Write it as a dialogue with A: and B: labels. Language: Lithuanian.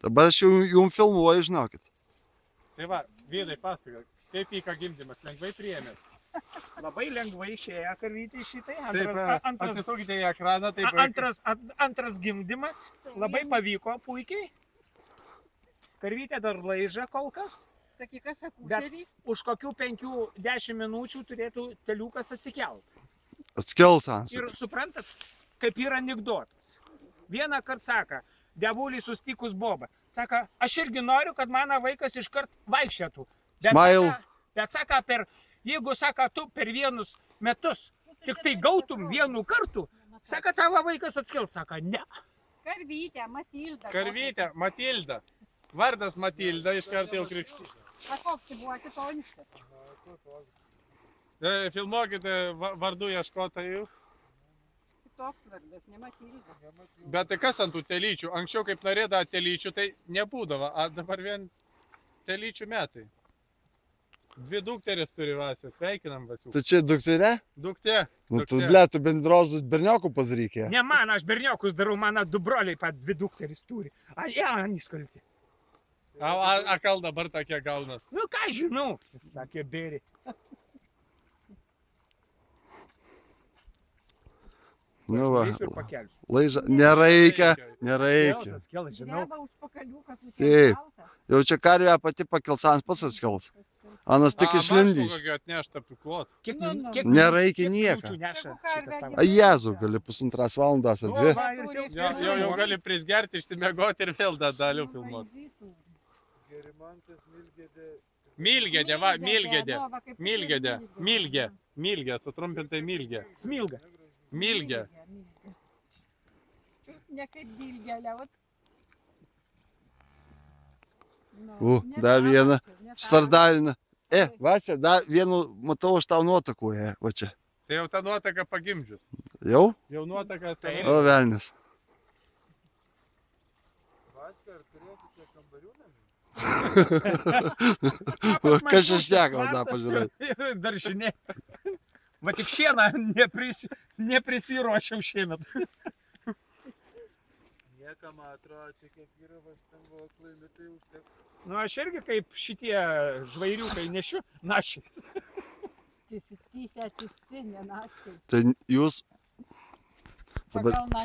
A: Dabar aš jau jums filmuoju, žinokit.
B: Tai va, Vydai pasakok, kaip vyko gimdymas, lengvai priėmės?
C: Labai lengvai išėjo karvytė šitai.
B: Atsisukite į ekraną.
C: Antras gimdymas labai pavyko puikiai. Karvytė dar laiža kol kas.
D: Sakyk, aš
C: Bet
D: akušerys.
C: už kokių 5-10 minučių turėtų teliukas atsikelt.
A: Atskels ant.
C: Ir suprantat, kaip yra anekdotas. Vieną kartą sako, dievulį sustikus Bobą. Sako, aš irgi noriu, kad mano vaikas iškart vaikščiotų.
A: Smile.
C: Bet sako, jeigu sako, tu per vienus metus tik tai gautum vienu kartu, sako, tavo vaikas atskels. Sako, ne.
D: Karvytė, Matilda.
B: Karvytė, Matilda. Vardas Matilda, iš karto jau krikštus.
D: A koks tai buvo kitoniškas?
B: Filmuokite vardų ieškotojų.
D: Kitoks vardas, ne Matilda.
B: Bet tai kas ant tų telyčių? Anksčiau kaip norėdavo telyčių, tai nebūdavo. A dabar vien telyčių metai. 2 dukterės turi Vasė. Sveikinam Vasiu.
A: Tai čia dukterė?
B: Duktė.
A: Nu, tu, ble, tu bendros berniokų padarykė.
C: Ne man, aš berniokus darau, mano 2 broliai pat 2 dukteris turi. A, Janis kalti.
B: A kal dabar tokie gaunas.
C: Nu, ką žinau, sakė Beri.
A: Nu va,
C: Aš ir pakelsiu.
A: laiža. Nereikia, nereikia.
C: Atskels, žinau.
D: Dreba už pakaliuką.
A: Taip. Jau čia karvė pati pakels ant pas atskels. Anas tik išlindys.
B: Kokio atnešta priklot.
C: Kiek
A: Nereikia nieko.
C: neša
D: Jeigu
C: šitas tavo?
A: A Jėzų, gali 1,5 valandas ar 2.
C: Va, ir jau-
B: Jau gali prisgerti, išsimegoti ir vėl dalių filmuoti. Milgėdė, va, Milgėdė. Milgėdė, Milgė. Milgė, sutrumpintai Milgė.
C: Smilga.
B: Milgė.
D: Ne kaip dilgelė, vat.
A: Dar vieną stardalinę. Vasė, dar vienu matau aš tau nuotakuoja, va čia.
B: Tai jau ta nuotaka pagimdžius.
A: Jau?
B: Jau nuotaka.
C: Taip.
A: O, velnis.
B: Vaska, ar turėsite kambarių namį?
A: Kas čia šneka, da, pažiūrėti.
C: Dar žinai. Va tik šieną neprisiruošiau šiemet.
B: Niekam atrodo, čia kiek yra vastango klaidų, tai užteks.
C: Nu, aš irgi kaip šitie žvairiukai nešiu našiais.
D: Tysė, tisti, ne naškai.
A: Tai jūs dabar
D: Pagal man